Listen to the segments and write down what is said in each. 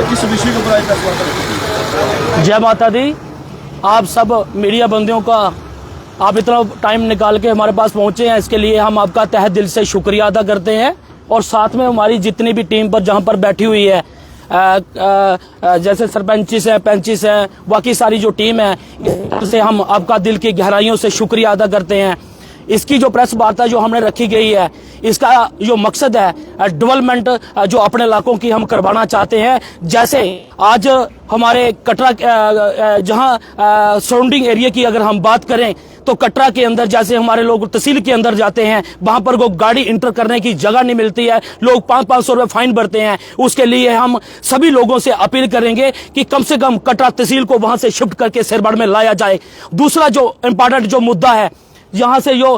किस विषय के ऊपर आज प्रेस वार्ता रखी? जय माता दी। आप सब मीडिया बंदियों का आप इतना टाइम निकाल के हमारे पास पहुंचे हैं, इसके लिए हम आपका तहे दिल से शुक्रिया अदा करते हैं। और साथ में हमारी जितनी भी टीम पर जहां पर बैठी हुई है, जैसे सरपंचिस है, पैंचिस है, बाकी सारी जो टीम है, इससे हम आपका दिल की गहराइयों से शुक्रिया अदा करते हैं। इसकी जो प्रेस वार्ता जो हमने रखी गई है, इसका जो मकसद है डेवलपमेंट जो अपने इलाकों की हम करवाना चाहते हैं। जैसे आज हमारे कटरा जहां सराउंडिंग एरिया की अगर हम बात करें तो कटरा के अंदर जैसे हमारे लोग तहसील के अंदर जाते हैं, वहां पर को गाड़ी इंटर करने की जगह नहीं मिलती है, लोग 500-500 रुपए फाइन भरते हैं। उसके लिए हम सभी लोगों से अपील करेंगे कि कम से कम कटरा तहसील को वहां से शिफ्ट करके सिरबड़ में लाया जाए। दूसरा जो इम्पोर्टेंट जो मुद्दा है, यहाँ से जो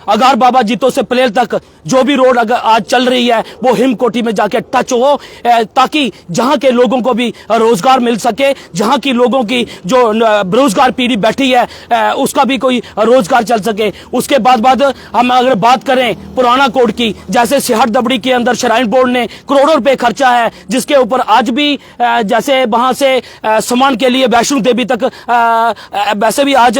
अगार बाबा जीतो से प्लेल तक जो भी रोड अगर आज चल रही है वो हिमकोटी में जाके टच हो, ताकि जहाँ के लोगों को भी रोजगार मिल सके, जहाँ की लोगों की जो बेरोजगार पीढ़ी बैठी है उसका भी कोई रोजगार चल सके। उसके बाद हम अगर बात करें पुराना कोट की, जैसे सिहट दबड़ी के अंदर श्राइन बोर्ड ने करोड़ों रुपए खर्चा है, जिसके ऊपर आज भी जैसे वहां से सामान के लिए वैष्णो देवी तक वैसे भी आज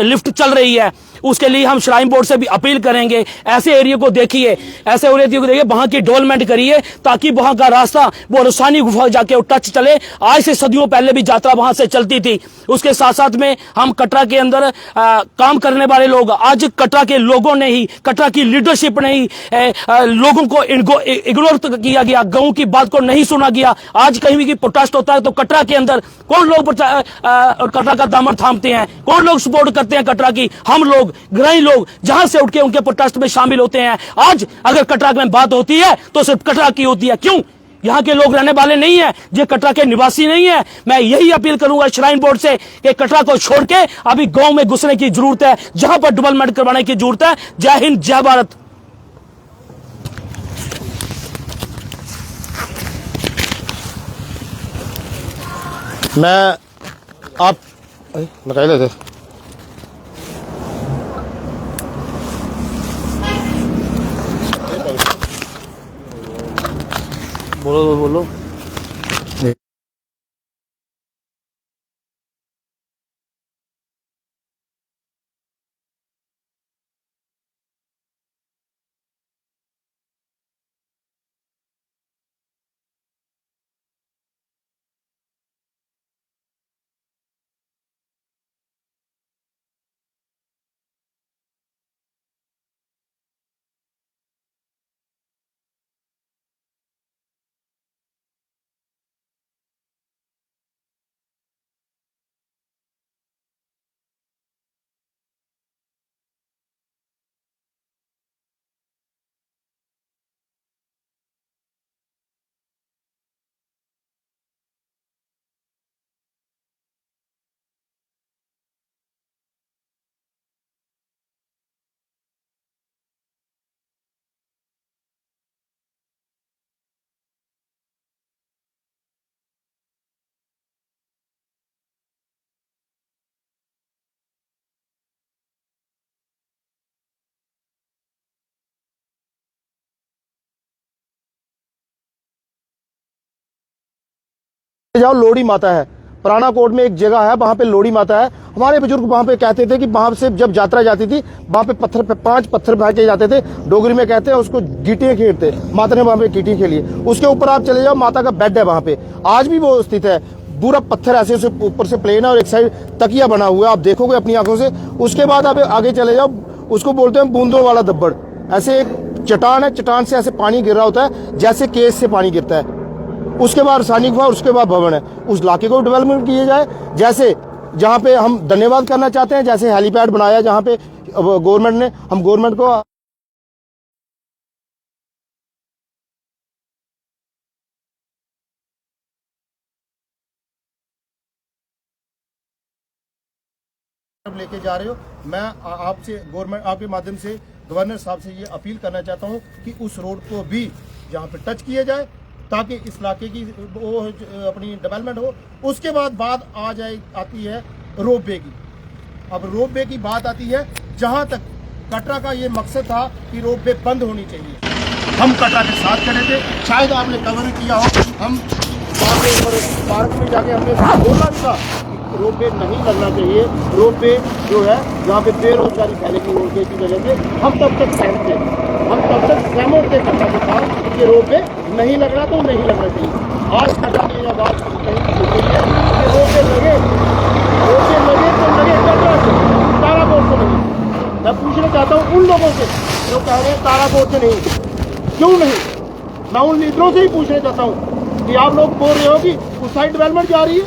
लिफ्ट चल रही है। उसके लिए हम श्राइन बोर्ड से भी अपील करेंगे, ऐसे एरिया को देखिए, ऐसे एरिया को देखिए, वहां की डेवलपमेंट करिए ताकि वहां का रास्ता वो रसानी गुफा जाके टच चले। आज से सदियों पहले भी यात्रा वहां से चलती थी। उसके साथ साथ में हम कटरा के अंदर काम करने वाले लोग, आज कटरा के लोगों ने ही, कटरा की लीडरशिप ने ही लोगों को इग्नोर किया गया, गांव की बात को नहीं सुना गया। आज कहीं भी प्रोटेस्ट होता है तो कटरा के अंदर कौन लोग कटरा का दामन थामते हैं, कौन लोग सपोर्ट करते हैं कटरा की? हम लोग, ग्रामीण लोग जहां से उठ के उनके प्रोटेस्ट में शामिल होते हैं। आज अगर कटरा में बात होती है तो सिर्फ कटरा की होती है। क्यों? यहाँ के लोग रहने वाले नहीं है, जो कटरा के निवासी नहीं है। मैं यही अपील करूंगा श्राइन बोर्ड से कि कटरा को छोड़ के अभी गांव में घुसने की जरूरत है, जहां पर डेवलपमेंट करवाने की जरूरत है। जय हिंद, जय भारत। मैं आप निकाल लेते बोलो। जाओ, लोड़ी माता है। पुराना कोट में एक जगह है, वहां पे लोड़ी माता है। हमारे बुजुर्ग वहां पे कहते थे कि वहां से जब यात्रा जाती थी, वहां पे 5 पत्थर फेंके जाते थे। डोगरी में कहते हैं उसको गीटियां खेलते, माता ने वहां पे गीटियां खेली। उसके ऊपर आप चले जाओ, माता का बेड है वहां पे, आज भी वो स्थित है। पूरा पत्थर ऐसे ऊपर से प्लेन है और एक साइड तकिया बना हुआ है, आप देखोगे अपनी आंखों से। उसके बाद आप आगे चले जाओ, उसको बोलते हैं बूंदों वाला दब्बड़। ऐसे एक चट्टान है, चट्टान से ऐसे पानी गिर रहा होता है जैसे केस से पानी गिरता है। उसके बाद रासायनिक गुफा, उसके बाद भवन है। उस इलाके को डेवलपमेंट किया जाए, जैसे जहां पे हम धन्यवाद करना चाहते हैं, जैसे हेलीपैड बनाया जहां पे गवर्नमेंट ने, हम गवर्नमेंट को लेके जा रहे हो। मैं आपसे, गवर्नमेंट आपके माध्यम से गवर्नर साहब से ये अपील करना चाहता हूँ कि उस रोड को भी जहाँ पे टच किया जाए, ताकि इस इलाके की वो अपनी डेवलपमेंट हो। उसके बाद बात आती है रोप वे की। अब रोप वे की बात आती है, जहां तक कटरा का ये मकसद था कि रोप वे बंद होनी चाहिए। हम कटरा के साथ खड़े थे। शायद आपने कवर किया हो, हम वहाँ पे पार्क में जाके हमने बोला भी था रोप वे नहीं लगना चाहिए। रोप वे जो है जहाँ पे बेरोजगारी फैलेगी रोप वे की वजह से हम तब तक सहमत थे, हम तब तक सहमत थे कटरा के साथ कि रोप वे नहीं लगना तो नहीं लगना चाहिए। आज कटरा की यह बात कहीं हो गई है कि रोप वे लगे तो लगे कटरा से, ताराकोट से नहीं। मैं पूछना चाहता हूँ उन लोगों से जो कह रहे हैं ताराकोट से नहीं, क्यों नहीं? मैं उन लीडरों से ही पूछना चाहता हूँ कि आप लोग बोल रहे हो कि उस साइड डेवलपमेंट जा रही है,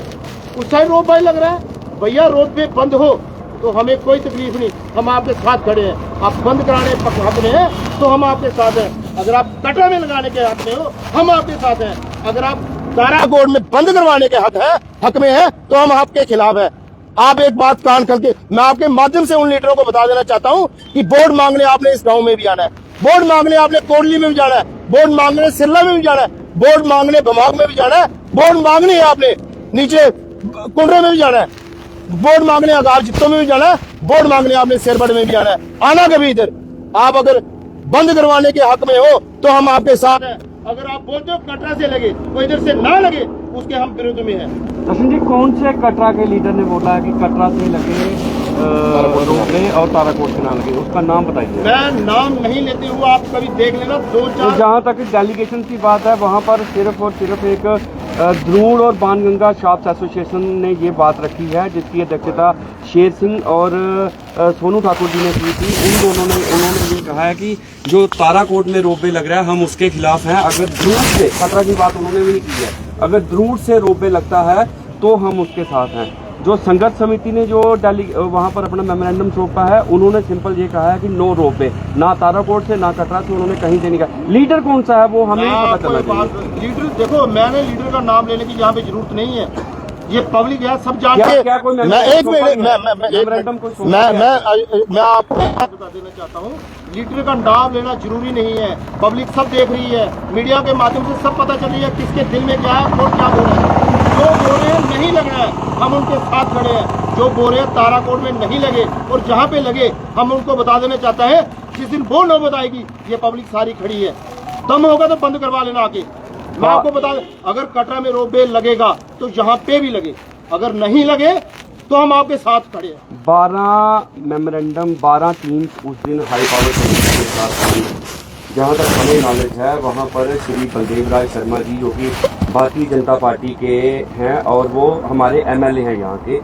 उस साइड रोप वे लग रहा है। भैया रोप वे बंद हो तो हमें कोई तकलीफ नहीं, हम आपके साथ खड़े हैं। आप बंद कराने हक में हैं तो हम आपके साथ हैं। अगर आप कटरा में लगाने के हक में हो हम आपके साथ हैं। अगर आप ताराकोट में बंद करवाने के हक में है तो हम आपके खिलाफ है। आप एक बात कान खोल के, मैं आपके माध्यम से उन लीडरों को बता देना चाहता हूं कि वोट मांगने आपने इस गांव में भी आना है, वोट मांगने आपने कोटली में भी जाना है, वोट मांगने सिरला में भी जाना है, वोट मांगने बमाग में भी जाना है, वोट मांगने आपने नीचे कुंडरे में भी जाना है, वोट मांगने अगार जित्तों में भी जाना है, वोट मांगने आपने शेरबड़ में भी जाना है। आना कभी इधर। आप अगर बंद करवाने के हक में हो तो हम आपके साथ हैं। अगर आप बोलते हो कटरा से लगे तो इधर से ना लगे, उसके हम विरुद्ध में हैं। दर्शन जी, कौन से कटरा के लीडर ने बोला है कि कटरा से लगे रोप वे और ताराकोट से ना लगे? उसका नाम बताइए। मैं नाम नहीं लेते हुए आप कभी देख लेना। तो जहाँ तक डेलीगेशन की बात है वहाँ पर सिर्फ और सिर्फ एक द्रोण और बाणगंगा शॉप्स एसोसिएशन ने ये बात रखी है, जिसकी अध्यक्षता शेर सिंह और सोनू ठाकुर जी ने की थी। उन्होंने ये कहा है कि जो ताराकोट में रोप वे लग रहा है हम उसके खिलाफ हैं। अगर द्रोण से, कटरा की बात उन्होंने भी नहीं की है, अगर द्रोण से रोप वे लगता है तो हम उसके साथ हैं। जो संघर्ष समिति ने जो वहाँ पर अपना मेमोरेंडम सौंपा है, उन्होंने सिंपल ये कहा है कि नो रोप वे, ना ताराकोट से ना कटरा से, उन्होंने कहीं देने का। लीडर कौन सा है वो हमें पता चलना चाहिए। लीडर देखो, मैंने लीडर का नाम लेने की यहाँ पे जरूरत नहीं है, ये पब्लिक है, सब जानते हैं। मैं आपको बता देना चाहता हूँ, लीडर का नाम लेना जरूरी नहीं है। पब्लिक सब देख रही है, मीडिया के माध्यम से सब पता चल रही है किसके दिल में क्या है और क्या बोल रहे हैं। जो बोल रहे हैं नहीं लग रहा है हम उनके साथ खड़े हैं, जो बोल रहे हैं ताराकोट में नहीं लगे और जहाँ पे लगे हम उनको बता देना चाहता है। जिस दिन वो नौबत आएगी ये पब्लिक सारी खड़ी है, दम होगा तो बंद करवा लेना आके। मैं आपको बता दें, अगर कटरा में रोप वे लगेगा तो यहाँ पे भी लगे, अगर नहीं लगे तो हम आपके साथ खड़े हैं। 12 मेमोरेंडम 12 टीम उस दिन हाई पावर कमेटी के साथ आई। जहाँ तक हमें नॉलेज है वहाँ पर श्री बलदेव राय शर्मा जी, जो कि भारतीय जनता पार्टी के हैं और वो हमारे एमएलए हैं यहाँ के,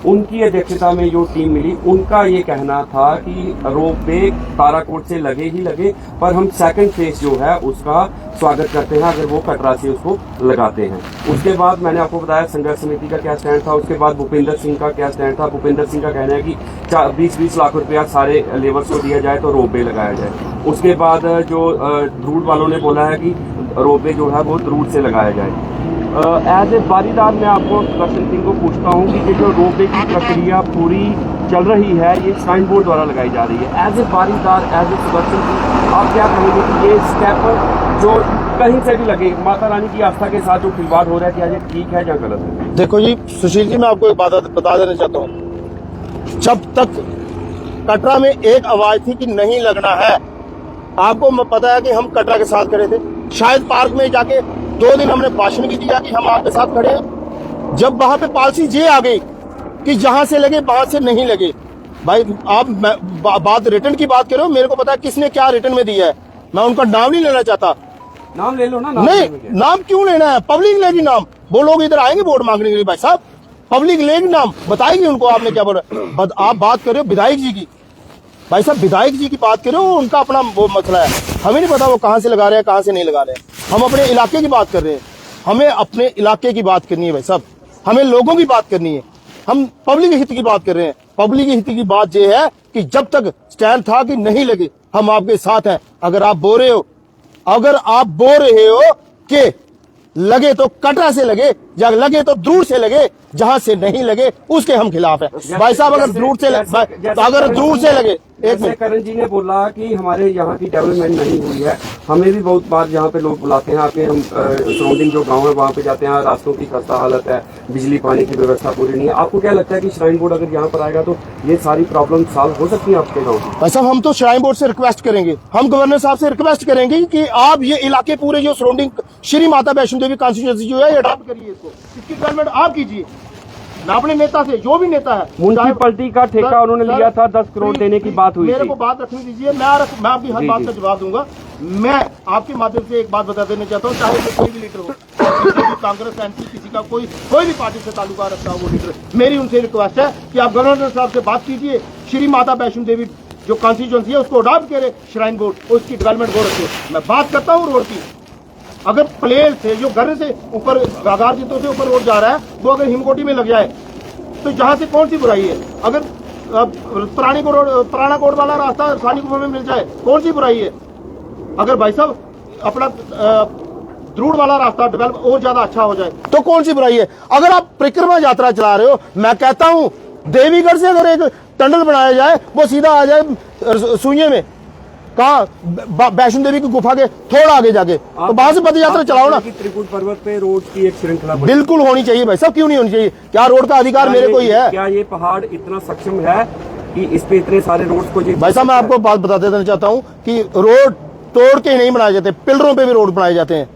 उनकी अध्यक्षता में जो टीम मिली, उनका ये कहना था कि रोप वे ताराकोट से लगे ही लगे, पर हम सेकंड फेज जो है उसका स्वागत करते हैं अगर वो कटरा से उसको लगाते हैं। उसके बाद मैंने आपको बताया संघर्ष समिति का क्या स्टैंड था, उसके बाद भूपेंद्र सिंह का क्या स्टैंड था। भूपेंद्र सिंह का कहना है कि 20-20 लाख रुपया सारे लेबर्स को दिया जाए तो रोप वे लगाया जाए। उसके बाद जो द्रूड वालों ने बोला है कि रोप वे जो है वो द्रूड से लगाया जाए। एज ए बारीदार मैं आपको दर्शन सिंह को पूछता हूँ कि ये जो रोप वे की प्रक्रिया पूरी चल रही है, ये साइन बोर्ड द्वारा लगाई जा रही है, एज ए बारीदार, एज ए दर्शन सिंह आप क्या कहेंगे कि ये स्टेप जो कहीं से भी लगे, माता रानी की आस्था के साथ जो खिलवाड़ हो रहा है, क्या ये ठीक है या गलत है? देखो जी सुशील जी, मैं आपको एक बात बता देना चाहता हूँ। जब तक कटरा में एक आवाज थी कि नहीं लगना है, आपको पता है कि हम कटरा के साथ खड़े थे। शायद पार्क में जाके 2 दिन हमने भाषण भी दिया कि हम आपके साथ खड़े हैं। जब वहां पे पॉलिसी ये आ गई कि जहां से लगे वहां से नहीं लगे, भाई आप बात रिटर्न की बात करो, मेरे को पता है किसने क्या रिटर्न में दिया है, मैं उनका नाम नहीं लेना चाहता। नाम ले लो ना। नहीं, नाम क्यों लेना है? पब्लिक लेगी नाम। वो लोग इधर आएंगे वोट मांगने के लिए, भाई साहब पब्लिक लेगी नाम, बताएगी उनको आपने क्या बोला। आप बात कर रहे हो विधायक जी की, भाई साहब विधायक जी की बात करो, उनका अपना वो मसला है, हमें नहीं पता वो कहाँ से लगा रहे हैं कहाँ से नहीं लगा रहे हैं। हम अपने इलाके की बात कर रहे हैं, हमें अपने इलाके की बात करनी है भाई साहब, हमें लोगों की बात करनी है, हम पब्लिक हित की बात कर रहे हैं। पब्लिक हित की बात ये है कि जब तक स्टैंड था कि नहीं लगे हम आपके साथ हैं। अगर आप बोल रहे हो कि लगे तो कटरा से लगे या लगे तो दूर से लगे, जहां से नहीं लगे उसके हम खिलाफ है। भाई साहब अगर दूर से लगे जैसे करण जी ने बोला कि हमारे यहाँ की डेवलपमेंट नहीं हुई है, हमें भी बहुत बार यहाँ पे लोग बुलाते हैं आके, हम सराउंडिंग जो गांव है वहाँ पे जाते हैं, रास्तों की खस्ता हालत है, बिजली पानी की व्यवस्था पूरी नहीं है। आपको क्या लगता है कि श्राइन बोर्ड अगर यहाँ पर आएगा तो ये सारी प्रॉब्लम सॉल्व हो सकती है आपके गाँव की? भाई साहब हम तो श्राइन बोर्ड से रिक्वेस्ट करेंगे, हम गवर्नर साहब से रिक्वेस्ट करेंगे कि आप ये इलाके पूरे जो सराउंडिंग श्री माता वैष्णो देवी कॉन्स्टिट्यूंसी जो है ये अडॉप्ट करिए, इसकी डेवलपमेंट आप कीजिए। मैं अपने नेता से, जो भी नेता है, म्युनिसिपैलिटी का ठेका उन्होंने लिया था, 10 करोड़ देने की बात हुई मेरे थी। को बात रखने दीजिए, मैं आपकी हर बात का जवाब दूंगा। मैं आपके माध्यम से एक बात बता देना चाहता हूँ, चाहे कोई भी लीडर हो, किसी भी कांग्रेस एमपी, किसी का कोई भी पार्टी से ताल्लुका रखता हो वो लीडर, मेरी उनसे रिक्वेस्ट है कि आप गवर्नर साहब से बात कीजिए, श्री माता वैष्णो देवी जो कॉन्स्टिट्यूएंसी है उसको अडॉप्ट करे श्राइन बोर्ड, उसकी डेवलपमेंट हो रखी है। मैं बात करता हूँ रोड की, अगर प्लेन से जो घर से ऊपर गागार जितों से ऊपर रोड जा रहा है वो अगर हिमकोटी में लग जाए तो जहां से कौन सी बुराई है? अगर पुराना कोट वाला रास्ता सानी गुफा में मिल जाए कौन सी बुराई है? अगर भाई साहब अपना ध्रुव वाला रास्ता डेवलप और ज्यादा अच्छा हो जाए तो कौन सी बुराई है? अगर आप परिक्रमा यात्रा चला रहे हो, मैं कहता हूं देवीगढ़ से अगर एक टनल बनाया जाए वो सीधा आ जाए सुइये में, कहा वैष्णो देवी की गुफा के थोड़ा आगे जाके, तो वहां से पद यात्रा चलाओ ना। त्रिकुट पर्वत पे रोड की एक श्रृंखला बिल्कुल होनी चाहिए भाई साहब, क्यों नहीं होनी चाहिए? क्या रोड का अधिकार मेरे को ही है? क्या ये पहाड़ इतना सक्षम है कि इस पे इतने सारे रोड को? भाई साहब मैं आपको बात बता देना चाहता हूँ कि रोड तोड़ के नहीं बनाए जाते, पिलरों पे भी रोड बनाए जाते हैं,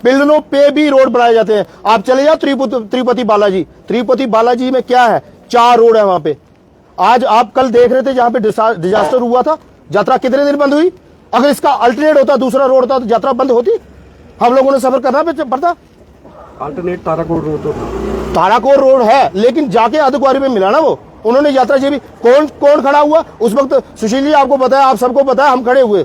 पिलरों पे भी रोड बनाए जाते हैं। आप चले जाओ तिरुपति बालाजी में क्या है, 4 रोड है वहां पे। आज आप कल देख रहे थे जहां पे डिजास्टर हुआ था, यात्रा कितने दिन बंद हुई? अगर इसका अल्टरनेट होता, दूसरा रोड होता तो यात्रा बंद होती? हम लोगों ने सफर करना पड़ता। Alternate Tarakot road, Tarakot road है लेकिन जाके अर्धकुंवारी में मिला ना वो, उन्होंने यात्रा जी भी कौन खड़ा हुआ उस वक्त? सुशील जी आपको पता है, आप सबको पता है, हम खड़े हुए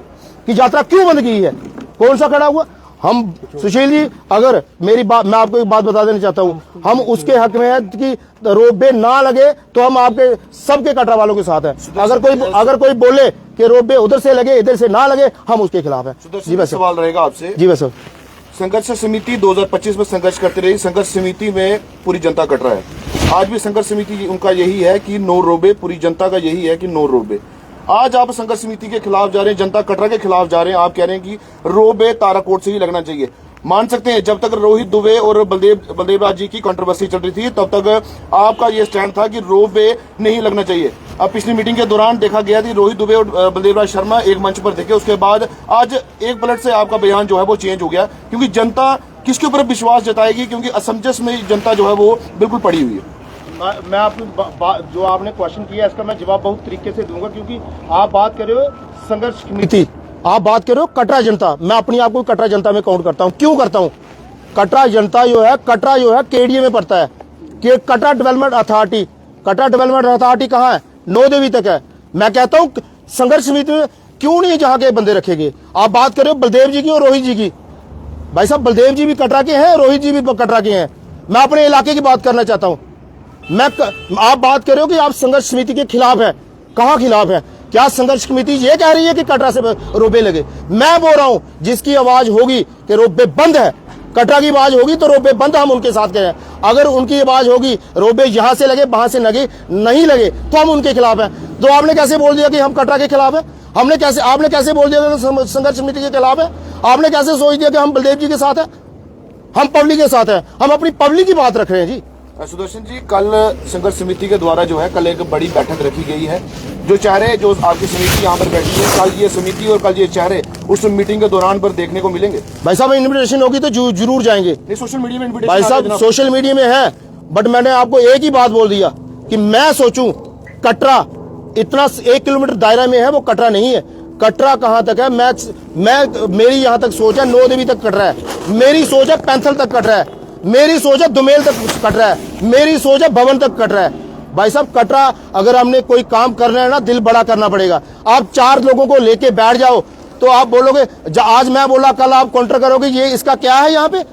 कि यात्रा क्यों बंद की है, कौन सा खड़ा हुआ? हम सुशील जी, अगर मेरी बात, मैं आपको एक बात बता देना चाहता हूं, हम उसके हक में है कि रोपवे ना लगे तो हम आपके सबके कटरा वालों के साथ हैं। अगर कोई बोले कि रोपवे उधर से लगे इधर से ना लगे, हम उसके खिलाफ हैं। जी वैसे सवाल रहेगा आपसे। जी वैसे संघर्ष समिति 2025 में संघर्ष करती रही, संघर्ष समिति में पूरी जनता कटरा है। आज भी संघर्ष समिति उनका यही है कि नो रोपवे, पूरी जनता का यही है कि नो रोपवे। आज आप संघर्ष समिति के खिलाफ जा रहे हैं, जनता कटरा के खिलाफ जा रहे हैं, आप कह रहे हैं कि रोपवे ताराकोट से ही लगना चाहिए। मान सकते हैं जब तक रोहित दुबे और बलदेव राज जी की कंट्रोवर्सी चल रही थी तब तक आपका ये स्टैंड था कि रोपवे नहीं लगना चाहिए। अब पिछली मीटिंग के दौरान देखा गया कि रोहित दुबे और बलदेव राज शर्मा एक मंच पर दिखे, उसके बाद आज एक पलट से आपका बयान जो है वो चेंज हो गया, क्योंकि जनता किसके ऊपर विश्वास जताएगी, क्योंकि असमंजस में जनता जो है वो बिल्कुल पड़ी हुई है। मैं आपको जो आपने क्वेश्चन किया इसका मैं जवाब बहुत तरीके से दूंगा, क्योंकि आप बात कर रहे हो संघर्ष समिति, आप बात कर रहे हो कटरा जनता। मैं अपनी आप को कटरा जनता में काउंट करता हूं। क्यों करता हूं? कटरा जनता जो है, कटरा जो है केडीए में पड़ता है कि Katra development authority, Katra development authority कहाँ है? 9 देवी तक है। मैं कहता हूं संघर्ष समिति में क्यों नहीं जहां के बंदे रखेंगे? आप बात कर रहे हो बलदेव जी की और रोहित जी की। भाई साहब बलदेव जी भी कटरा के हैं, रोहित जी भी कटरा के हैं। मैं अपने इलाके की बात करना चाहता हूं। आप बात कर रहे हो कि आप संघर्ष समिति के खिलाफ है, कहां खिलाफ है? क्या संघर्ष समिति ये कह रही है कि कटरा से रोपवे लगे? मैं बोल रहा हूं जिसकी आवाज होगी कि रोपवे बंद है, कटरा की आवाज होगी तो रोपवे बंद, हम उनके साथ कह रहे हैं। अगर उनकी आवाज होगी रोपवे यहां से लगे वहां से लगे नहीं लगे तो हम उनके खिलाफ हैं। तो आपने कैसे बोल दिया कि हम कटरा के खिलाफ है? आपने कैसे बोल दिया कि संघर्ष समिति के खिलाफ है? आपने कैसे सोच दिया कि हम बलदेव जी के साथ है? हम पब्लिक के साथ है, हम अपनी पब्लिक की बात रख रहे हैं जी। सुदर्शन जी, कल संघर्ष समिति के द्वारा जो है कल एक बड़ी बैठक रखी गई है। जो चेहरे जो आपकी समिति यहाँ पर बैठी है, कल ये समिति और कल ये चेहरे उस मीटिंग के दौरान पर देखने को मिलेंगे? भाई साहब इन्विटेशन होगी तो जरूर जाएंगे। नहीं, सोशल मीडिया में इन्विटेशन भाई साहब सोशल मीडिया में है, बट मैंने आपको एक ही बात बोल दिया कि मैं सोचूं कटरा इतना 1 किलोमीटर दायरा में है, वो कटरा नहीं है। कटरा कहां तक है? मैं मेरी यहां तक सोच है 9 देवी तक कटरा है, मेरी सोच है पैंथल तक कटरा है, मेरी सोच है दुमेल तक कटरा है, मेरी सोच है भवन तक कटरा है। भाई साहब कटरा अगर हमने कोई काम करना है ना, दिल बड़ा करना पड़ेगा। आप 4 लोगों को लेके बैठ जाओ तो आप बोलोगे, आज मैं बोला कल आप काउंटर करोगे ये इसका क्या है यहाँ पे,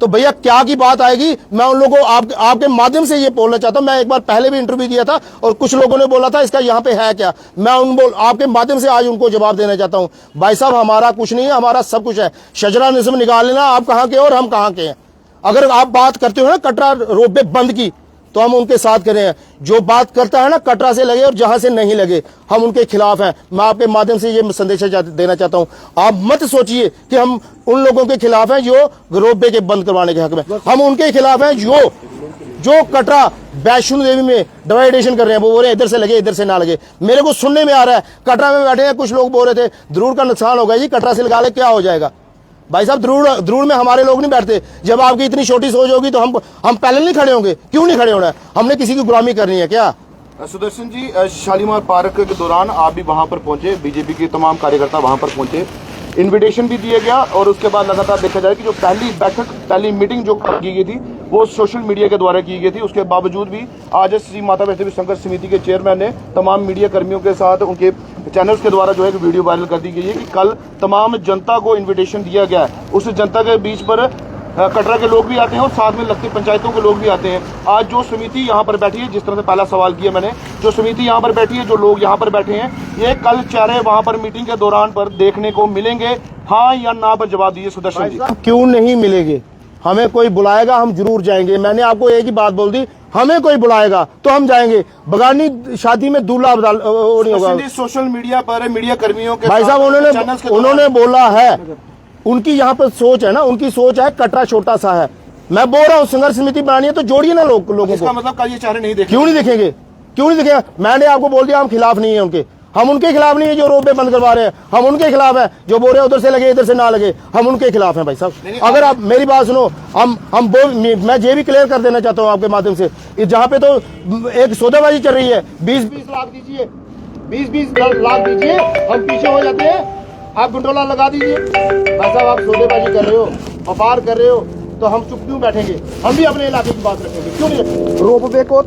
तो भैया क्या की बात आएगी। मैं उन लोगों को आपके माध्यम से ये बोलना चाहता हूँ। मैं एक बार पहले भी इंटरव्यू दिया था और कुछ लोगों ने बोला था इसका यहाँ पे है क्या। मैं आपके माध्यम से आज उनको जवाब देना चाहता हूँ। भाई साहब हमारा कुछ नहीं है, हमारा सब कुछ है। शजरा निज़्म निकाल लेना, आप कहाँ के और हम कहाँ के हैं। अगर आप बात करते हो ना कटरा रोपवे बंद की, तो हम उनके साथ कर रहे हैं। जो बात करता है ना कटरा से लगे और जहां से नहीं लगे, हम उनके खिलाफ हैं। मैं आपके माध्यम से ये संदेश देना चाहता हूं, आप मत सोचिए कि हम उन लोगों के खिलाफ हैं जो रोपवे के बंद करवाने के हक में। हम उनके खिलाफ हैं जो कटरा वैष्णो देवी में डिवाइडेशन कर रहे हैं। वो बोल रहे हैं इधर से लगे इधर से ना लगे। मेरे को सुनने में आ रहा है कटरा में बैठे हैं कुछ लोग बोल रहे थे ध्रुव का नुकसान होगा जी, कटरा से लगा ले क्या हो जाएगा। भाई साहब ध्रुव में हमारे लोग नहीं बैठते। जब आपकी इतनी छोटी सोच होगी तो हम पहले नहीं खड़े होंगे। क्यों नहीं खड़े होना है? हमने किसी की गुलामी करनी है क्या? सुदर्शन जी, शालीमार पार्क के दौरान आप भी वहां पर पहुंचे, बीजेपी के तमाम कार्यकर्ता वहां पर पहुंचे, इनविटेशन भी दिया गया और उसके बाद लगातार देखा जाए कि जो पहली बैठक पहली मीटिंग जो की गई थी वो सोशल मीडिया के द्वारा की गई थी। उसके बावजूद भी आज श्री माता वैष्णो देवी संघर्ष समिति के चेयरमैन ने तमाम मीडिया कर्मियों के साथ उनके चैनल्स के द्वारा जो है वीडियो वायरल कर दी गई है कि कल तमाम जनता को इन्विटेशन दिया गया है। उस जनता के बीच पर कटरा के लोग भी आते हैं और साथ में लगती पंचायतों के लोग भी आते हैं। आज जो समिति यहाँ पर बैठी है, जिस तरह से पहला सवाल किया मैंने, जो समिति यहाँ पर बैठी है, जो लोग यहाँ पर बैठे हैं, ये कल चेहरे वहाँ पर मीटिंग के दौरान पर देखने को मिलेंगे, हाँ या ना पर जवाब दीजिए सुदर्शन जी। क्यों नहीं मिलेंगे? हमें कोई बुलाएगा हम जरूर जाएंगे। मैंने आपको एक ही बात बोल दी, हमें कोई बुलाएगा तो हम जाएंगे। बगानी शादी में दूल्हा नहीं होगा। सोशल मीडिया पर मीडिया कर्मियों के भाई साहब उन्होंने बोला है, उनकी यहाँ पर सोच है ना, उनकी सोच है कटरा छोटा सा है। मैं बोल रहा हूँ संघर्ष समिति बनानी है तो जोड़िए ना लोगों को। मतलब कल ये चेहरे नहीं देखेंगे? क्यों नहीं देखेंगे? क्यों नहीं देखेंगे? मैंने आपको बोल दिया हम खिलाफ नहीं है उनके। हम उनके खिलाफ नहीं है जो रोपवे बंद करवा रहे हैं। हम उनके खिलाफ है जो बोल रहे हैं उधर से लगे इधर से ना लगे। हम उनके खिलाफ हैं भाई साहब। अगर आप मेरी बात सुनो, मैं ये भी क्लियर कर देना चाहता हूँ आपके माध्यम से, जहाँ पे तो एक सौदेबाजी चल रही है, 20-20 लाख दीजिए, 20-20 लाख दीजिए, हम पीछे हो जाते हैं, आप गुंडोला लगा दीजिए। भाई साहब आप सौदेबाजी कर रहे हो, व्यापार कर रहे हो, तो हम चुप क्यों बैठेंगे? हम भी अपने इलाके की बात रखेंगे। क्यों नहीं? रोपवे को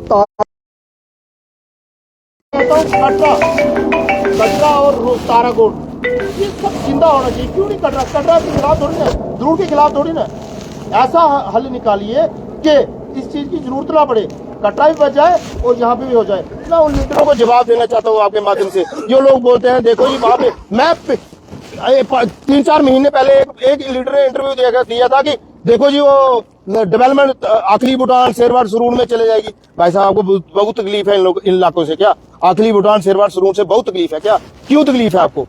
कटरा और ताराकोट ये सब जिंदा होना चाहिए। क्यों नहीं? कटरा के खिलाफ थोड़ी ना, ध्रुव के खिलाफ थोड़ी ना। ऐसा हल निकालिए कि इस चीज की जरूरत ना पड़े, कटरा भी बच जाए और यहाँ पे भी हो जाए। मैं उन लीडरों को जवाब देना चाहता हूँ आपके माध्यम से। जो लोग बोलते हैं देखो जी वहां पे, मैं 3-4 महीने पहले एक लीडर ने इंटरव्यू दिया था कि देखो जी वो डेवलपमेंट आखिरी भूटान शेरवाड़ सुरून में चले जाएगी। भाई साहब आपको बहुत तकलीफ है इन इलाकों से क्या? आखिरी भूटान शेरवाड़ सुरून से बहुत तकलीफ है क्या? क्यों तकलीफ है आपको?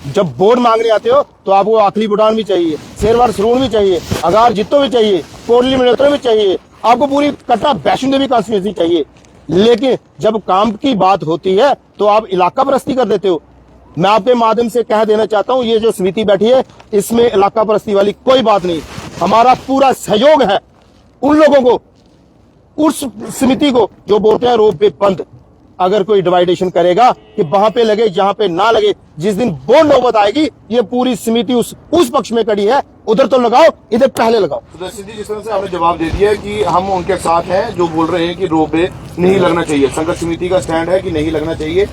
जब वोट मांगने आते हो तो आपको आखिरी भूटान भी चाहिए, शेरवाड़ सुरून भी चाहिए, अगार जित्तो भी चाहिए, कोटली मिनोत्रा भी चाहिए, आपको पूरी कटरा वैष्णो देवी कॉन्स्टिट्यूंसी चाहिए। लेकिन जब काम की बात होती है तो आप इलाका परस्ती कर देते हो। मैं आपके माध्यम से कह देना चाहता हूं, ये जो समिति बैठी है इसमें इलाका परस्ती वाली कोई बात नहीं। हमारा पूरा सहयोग है उन लोगों को, उस समिति को जो बोलते हैं रोपवे बंद। अगर कोई डिवाइडेशन करेगा कि वहां पे लगे जहां पे ना लगे, जिस दिन वो नौबत आएगी ये पूरी समिति उस पक्ष में खड़ी है। उधर तो लगाओ, इधर पहले लगाओ। सुदर्शन जी, जिस तरह से आपने जवाब दे दिया कि हम उनके साथ हैं जो बोल रहे हैं कि रोपवे नहीं लगना चाहिए, संघर्ष समिति का स्टैंड है कि नहीं लगना चाहिए।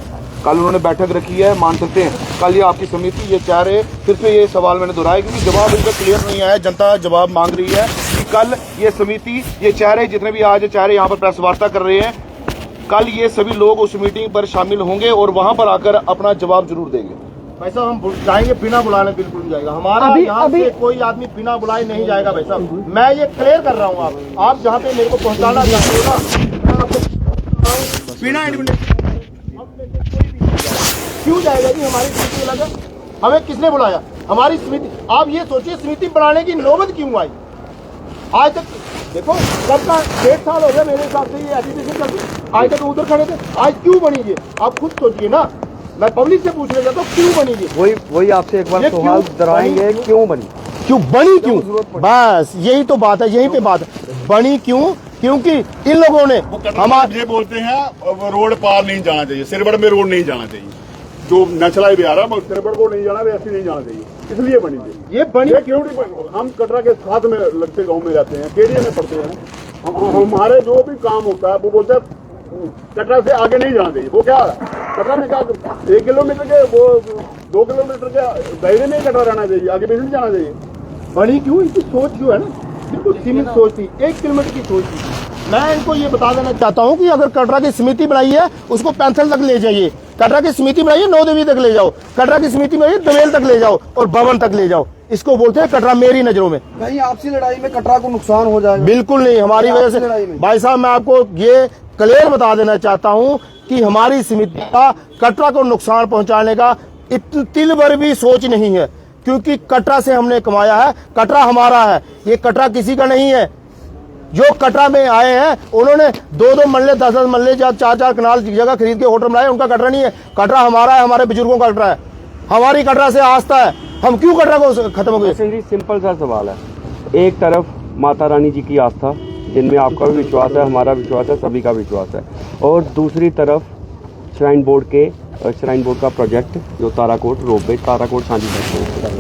कल उन्होंने बैठक रखी है, मान सकते हैं कल ये आपकी समिति ये चाह रहे, फिर से ये सवाल मैंने दोहराया क्योंकि जवाब इनका क्लियर नहीं आया। जनता जवाब मांग रही है कि कल ये समिति ये चाह रहे, जितने भी आज चाह रहे यहाँ पर प्रेस वार्ता कर रहे हैं, कल ये सभी लोग उस मीटिंग पर शामिल होंगे और वहां पर आकर अपना जवाब जरूर देंगे। भाई साहब हम जाएंगे बिना बुलाने, बिल्कुल नहीं जाएगा। हमारा यहाँ से कोई आदमी बिना बुलाए नहीं जाएगा भाई साहब। मैं ये क्लियर कर रहा हूँ। आप जहाँ पे मेरे को पहुँचाना चाहते हो ना, बिना इन्विटेशन क्यों जाएगा जी? हमारी समिति अलग है, हमें किसने बुलाया? हमारी समिति, आप ये सोचिए समिति बनाने की नौबत क्यों आई? आज तक देखो कब का 1.5 साल हो गया मेरे हिसाब से ये एजुकेशन चलती, आज तक उधर खड़े थे। आज क्यों बनी ये? आप खुद सोचिए ना। मैं पब्लिक से पूछने जाता हूँ क्यों बनी ये? वही आपसे एक बार सवाल दोहराएंगे, क्यों बनी? बस यही तो बात है, यहीं पे बात है। बनी क्यों? क्योंकि इन लोगों ने हमारे ये बोलते हैं रोड पार नहीं जाना चाहिए, सिरबड़ में रोड नहीं जाना चाहिए। जो नचलाई भी आ रहा है सिरबड़ को नहीं जाना, वैसे नहीं जाना चाहिए, इसलिए बनी थी। ये क्यों नहीं? हम कटरा के साथ में लगते गांव में रहते हैं, केरिया में पढ़ते हैं। हमारे जो भी काम होता है वो बोलते हैं कटरा से आगे नहीं जाना चाहिए। वो क्या कटरा में क्या 1 किलोमीटर के, वो 2 किलोमीटर के दायरे में कटरा रहना चाहिए, आगे भी नहीं जाना चाहिए। बनी क्यों? इनकी सोच जो है ना बिल्कुल सीमित सोच थी, 1 किलोमीटर की सोच थी। मैं इनको ये बता देना चाहता हूँ कि अगर कटरा की समिति बनाई है उसको पैंथल तक ले जाइए। कटरा की समिति बनाइए, नौ देवी तक ले जाओ। कटरा की समिति बनाइए, दमेल तक ले जाओ और भवन तक ले जाओ। इसको बोलते हैं कटरा मेरी नजरों में। कहीं आपसी लड़ाई में कटरा को नुकसान हो जाएगा? बिल्कुल नहीं, हमारी वजह आपसी लड़ाई से। में। भाई साहब मैं आपको ये क्लियर बता देना चाहता हूं कि हमारी समिति का कटरा को नुकसान पहुंचाने का तिल भर भी सोच नहीं है, क्योंकि कटरा से हमने कमाया है, कटरा हमारा है, ये कटरा किसी का नहीं है। जो कटरा में आए हैं उन्होंने 2-2 मल्ले 10-10 मल्ले 4-4 कनाल की जगह खरीद के होटल बनाए, उनका कटरा नहीं है। कटरा हमारा है, हमारे बुजुर्गों का कटरा है, हमारी कटरा से आस्था है, हम क्यों कटरा को खत्म हो गए? जी सिंपल सा सवाल है, एक तरफ माता रानी जी की आस्था जिनमें आपका भी विश्वास है, हमारा विश्वास है, सभी का विश्वास है, और दूसरी तरफ श्राइन बोर्ड का प्रोजेक्ट जो ताराकोट रोपवे ताराकोट सांझी करते हैं,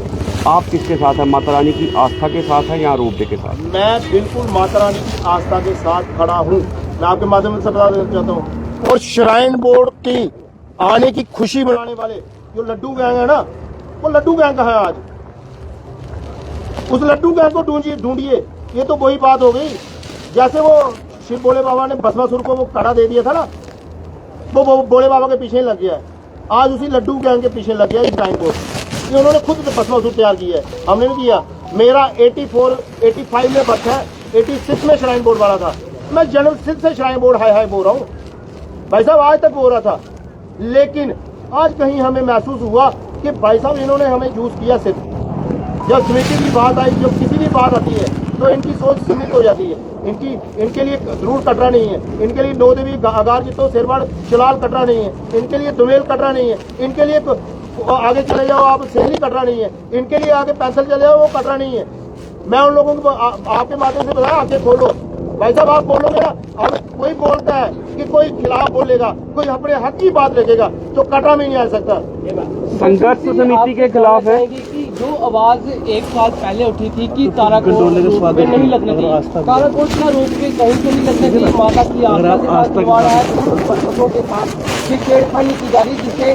आप किसके साथ हैं? माता रानी की आस्था के साथ है या रोपवे के साथ? मैं बिल्कुल माता रानी की आस्था के साथ खड़ा हूँ, मैं आपके माध्यम से बता देना चाहता हूँ। और श्राइन बोर्ड की आने की खुशी मनाने वाले जो लड्डू गैंग है ना, वो लड्डू गैंग कहाँ है आज? उस लड्डू गैंग को ढूंढिए। ये तो वही बात हो गई जैसे वो शिव भोले बाबा ने भस्मासुर को वो कड़ा दे दिया था ना, वो भोले बाबा के पीछे लग गया है, आज उसी लड्डू गैंग के पीछे लग गया है श्राइन बोर्ड। ये उन्होंने खुद भस्मासुर तैयार किया है, हमने नहीं किया। मेरा 85 में बर्थ है, 86 में श्राइन बोर्ड वाला था, मैं जन्म सिद्ध से श्राइन बोर्ड हाय बोल रहा हूँ भाई साहब, आज तक बोल रहा था। लेकिन आज कहीं हमें महसूस हुआ कि भाई साहब इन्होंने हमें यूज किया सिर्फ। जब समिति की बात आई, जब किसी भी बात आती है तो इनकी सोच सीमित हो जाती है। इनके लिए जरूर कटरा नहीं है, इनके लिए नौ देवी अगार जितो शेरवाड़ चिलाल कटरा नहीं है, इनके लिए दुमेल कटरा नहीं है, इनके लिए आगे चले जाओ आप सेहली कटरा नहीं है, इनके लिए आगे पैंथल चले जाओ वो कटरा नहीं है। मैं उन लोगों को आपके माध्यम से बताया, आंखें खोलो भाई साहब, आप बोलोगे ना, अब कोई बोलता है कि कोई खिलाफ बोलेगा, कोई अपने हक की बात रखेगा तो कटरा में नहीं आ सकता। संघर्ष समिति के खिलाफ है कि जो आवाज एक साल पहले उठी थी कि ताराकोट पे नहीं लगना चाहिए, ताराकोट का रोक के कहीं से नहीं लगना चाहिए, माता की आस्था है, पर्वतों के साथ छेड़खानी की जा रही जिससे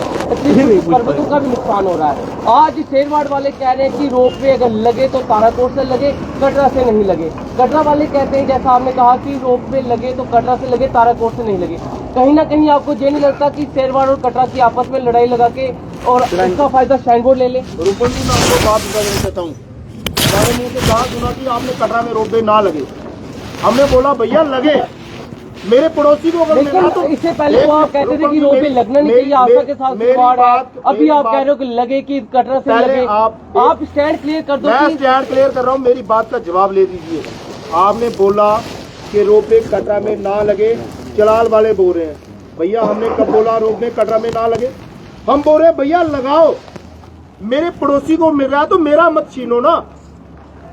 पर्वतों का भी नुकसान हो रहा है। आज शेरवाड़ वाले कह रहे हैं कि रोप वे अगर लगे तो ताराकोट से लगे, कटरा से नहीं लगे। कटरा वाले कहते हैं जैसा आपने कहा कि रोप वे लगे तो कटरा से लगे, ताराकोट से नहीं लगे। कहीं ना कहीं आपको ये नहीं लगता कि शेरवाड़ और कटरा की आपस में लड़ाई लगा के और इसका फायदा श्राइन बोर्ड ले ले? रूपन जी मैं आपको बात बता देना चाहता हूँ, मैंने मुंह से कहा सुना कि आपने कटरा में रोपवे ना लगे, हमने बोला भैया लगे, मेरे पड़ोसी को अगर मिला तो इससे पहले तो आप कहते थे कि रोप वे लगना नहीं चाहिए, आस्था के साथ खिलवाड़ है, अभी आप कह रहे हो कि लगे कि कटरा से लगे। आप स्टैंड क्लियर कर दो। मैं स्टैंड क्लियर कर रहा हूँ, मेरी बात का जवाब ले दीजिए। आपने बोला कि रोपवे कटरा में ना लगे, चलाल वाले बोल रहे हैं, भैया हमने कब बोला रोपवे कटरा में ना लगे? हम बोल रहे हैं भैया लगाओ, मेरे पड़ोसी को मिल रहा है तो मेरा मत छीनो ना।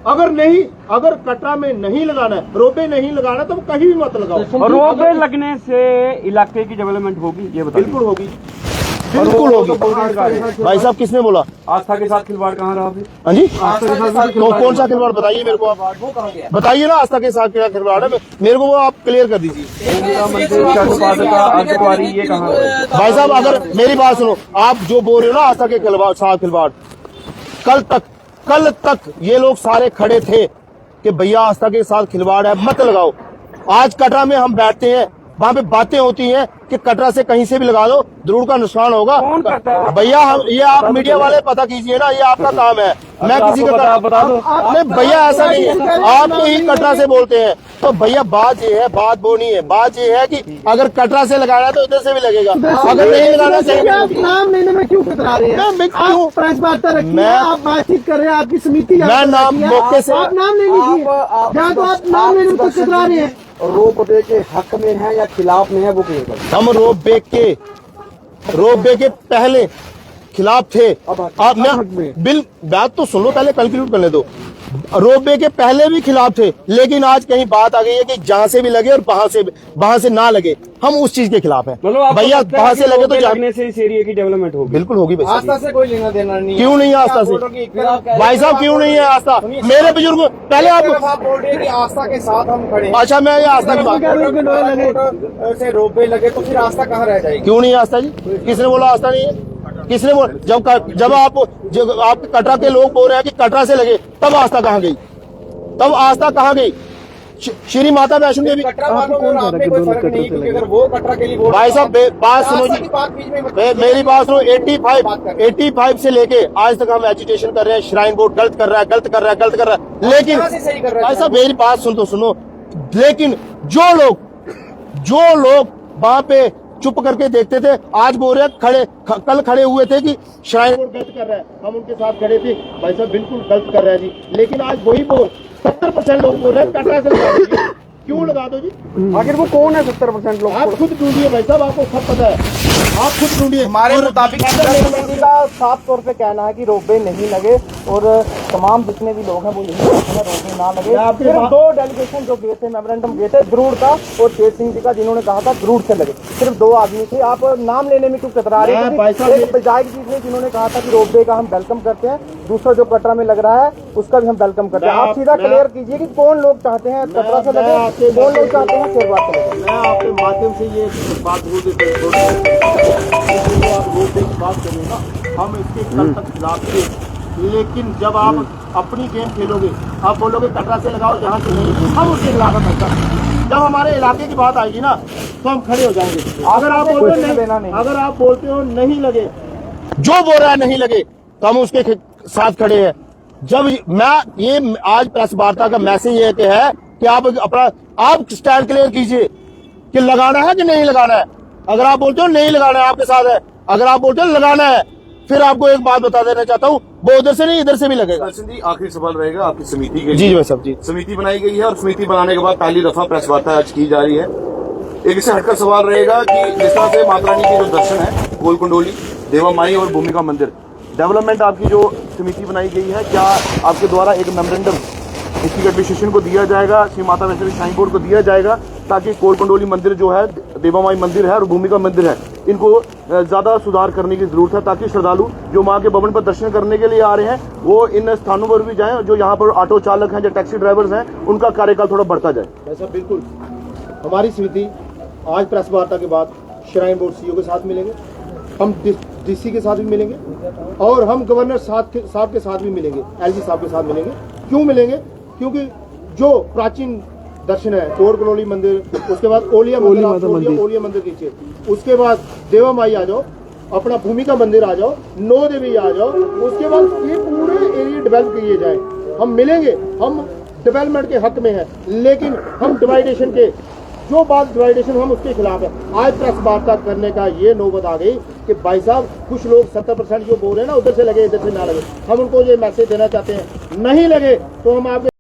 अगर कटरा में नहीं लगाना है, रोपवे नहीं लगाना, तो कहीं भी मत लगाओ। और रोपवे लगने से इलाके की डेवलपमेंट होगी, ये बताइए। बिल्कुल होगी, बिल्कुल होगी। भाई साहब किसने बोला? आस्था के साथ खिलवाड़ कहाँ रहा? हाँ जी, तो कौन सा खिलवाड़ बताइए मेरे को, आप बताइए ना। आस्था के साथ क्या खिलवाड़ है, मेरे को वो आप क्लियर कर दीजिए। ये कहाँ? भाई साहब अगर मेरी बात सुनो, आप जो बोल रहे हो ना आस्था के साथ खिलवाड़, कल तक ये लोग सारे खड़े थे कि भैया आस्था के साथ खिलवाड़ है, मत लगाओ। आज कटरा में हम बैठते हैं, वहाँ पे बातें होती हैं कि कटरा से कहीं से भी लगा दो, जरूर का नुकसान होगा। भैया हम ये आप मीडिया वाले पता कीजिए ना, ये आपका काम है, मैं किसी का बता दो। नहीं भैया ऐसा नहीं है, आप तो ही कटरा से बोलते हैं, तो भैया बात ये है, बात वो नहीं है, बात ये है कि अगर कटरा से लगाना है तो इधर से भी लगेगा, अगर नहीं लगाना चाहिए। आप नाम लेने में क्यों कतरा रहे हैं? क्यों प्रेस वार्ता रखिए, मैं आप बातचीत कर रहे हैं, आपकी समिति मैं नाम मौके से आप नाम ले लीजिए, जहाँ तो आप नाम लेने में तो कतरा रहे हैं। रोपवे के हक में है या खिलाफ में है, वो क्लियर करें। हम रोपवे के पहले खिलाफ थे। आप बिल बात तो सुन लो, पहले कैलकुलेट करने दो। रोपवे के पहले भी खिलाफ थे, लेकिन आज कहीं बात आ गई है कि जहाँ से भी लगे और वहां से ना लगे, हम उस चीज के खिलाफ हैं। भैया वहां से लगे तो लगने से इस एरिया की डेवलपमेंट होगी। बिल्कुल होगी। आस्था से कोई लेना देना नहीं। क्यों नहीं है आस्था से? भाई साहब क्यों नहीं है आस्था? मेरे बुजुर्ग पहले आप बोल रहे हैं कि आस्था के साथ हम खड़े हैं। अच्छा मैं ये आस्था की बात से रोपवे लगे तो फिर आस्था कहाँ रह जाएगी? क्यों नहीं है आस्था जी? किसने बोला आस्था नहीं है? किसने बोला? जब आप कटरा के लोग बोल रहे हैं कि कटरा से लगे, तब आस्था कहाँ गई? तब आस्था कहाँ गई? श्री माता वैष्णो देवी। कटरा वालों में और आप में कोई फर्क नहीं, क्योंकि अगर वो कटरा के लिए वोट भाई साहब बात सुनो जी, बात बीच में मेरी बात सुनो। 85 से लेके आज तक हम एजुटेशन कर रहे हैं, श्राइन बोर्ड गलत कर रहा है, गलत कर रहा है, गलत कर रहा है, लेकिन कहाँ से सही कर रहा है? भाई साहब मेरी बात सुन तो सुनो। लेकिन जो लोग वहां पे चुप करके देखते थे, आज बोल रहे कल खड़े हुए थे कि श्राइन बोर्ड गलत कर रहा है, हम उनके साथ खड़े थे। भाई साहब बिल्कुल गलत कर रहा है जी, लेकिन आज वही 70% लोग बोल रहे हैं कटरा से लगा दीजिए। क्यों लगा दो जी? आखिर वो कौन है 70% लोग? आप खुद ढूंढिए भाई साहब, आपको सब पता है, आप खुद ढूंढिए। हमारे मुताबिक समिति का साफ तौर पे कहना है कि रोपवे नहीं लगे और तमाम जितने भी लोग हैं वो यही कहते हैं रोपवे ना लगे। सिर्फ 2 डेलीगेशन जो गए थे, मेमोरेंडम गए थे, द्रुड़ का और तेज सिंह जी का, जिन्होंने कहा था द्रुड़ से लगे। सिर्फ 2 आदमी थे। आप नाम लेने में क्यों कतरा रहे हैं? एक पंचायत चीज ने जिन्होंने कहा था कि रोपवे का हम वेलकम करते हैं, दूसरा जो कटरा में लग रहा है उसका भी हम वेलकम करते हैं। आप सीधा क्लियर कीजिए कि कौन लोग चाहते हैं कटरा से लगे, कौन लोग चाहते हैं शेरबाग से लगे। मैं आपके माध्यम से ये बात बोल देते आप रोपवे की बात करें ना, हम इसके कल तक खिलाफ थे, लेकिन जब आप अपनी गेम खेलोगे, आप बोलोगे कटरा से लगाओ, जहाँ से नहीं, हम उसके खिलाफ करता। जब हमारे इलाके की बात आएगी ना तो हम खड़े हो जाएंगे। अगर आप बोलते हो नहीं लगे, जो बोल रहा है नहीं लगे, तो हम उसके साथ खड़े हैं। जब ये आज प्रेस वार्ता का मैसेज ये है कि आप स्टैंड क्लियर कीजिए कि लगाना है कि नहीं लगाना है। अगर आप बोलते हो नहीं लगाना है, आपके साथ है। अगर आप बोलते हो लगाना है, फिर आपको एक बात बता देना चाहता हूँ, वो उधर से नहीं इधर से भी लगेगा। दर्शन जी, आखिरी सवाल रहेगा आपकी समिति के लिए। जी भाई साहब जी। समिति बनाई गई है और समिति बनाने के बाद पहली दफा प्रेस वार्ता आज की जा रही है। एक इससे हटकर सवाल रहेगा कि जिस तरह से माता रानी के जो दर्शन है, कोल कुंडोली, देवा माई और भूमिका मंदिर डेवलपमेंट आपकी जो समिति बनाई गई है, क्या आपके द्वारा एक मेमोरेंडम इसकी एडमिनिस्ट्रेशन को दिया जाएगा, श्री माता वैष्णो देवी श्राइन बोर्ड को दिया जाएगा, ताकि कोल कुंडोली मंदिर जो है, देवा माई मंदिर है और भूमिका मंदिर है, इनको ज्यादा सुधार करने की जरूरत है, ताकि श्रद्धालु जो माँ के भवन पर दर्शन करने के लिए आ रहे हैं वो इन स्थानों पर भी जाएं। जो यहाँ पर ऑटो चालक हैं, जो टैक्सी ड्राइवर्स हैं, उनका कार्यकाल थोड़ा बढ़ता जाए। ऐसा बिल्कुल हमारी समिति आज प्रेस वार्ता के बाद श्राइन बोर्ड सीईओ के साथ मिलेंगे, हम डीसी के साथ भी मिलेंगे और हम गवर्नर साहब के साथ भी मिलेंगे, एलजी साहब के साथ मिलेंगे। क्यों मिलेंगे? क्योंकि जो प्राचीन दर्शन है, कोल कुंडोली मंदिर, उसके बाद ओलिया मंदिर कीजिए, उसके बाद देवा माई आ जाओ, अपना भूमिका मंदिर आ जाओ, 9 देवी आ जाओ, उसके बाद ये पूरे एरिया डेवलप किए जाए। हम मिलेंगे, हम डेवलपमेंट के हक में हैं, लेकिन हम डिवाइडेशन के जो बात डिवाइडेशन हम उसके खिलाफ है। आज प्रेस वार्ता करने का ये नौबत आ गई कि भाई साहब कुछ लोग 70% जो बोल रहे हैं ना उधर से लगे इधर से ना लगे, हम उनको ये मैसेज देना चाहते हैं, नहीं लगे तो हम आपके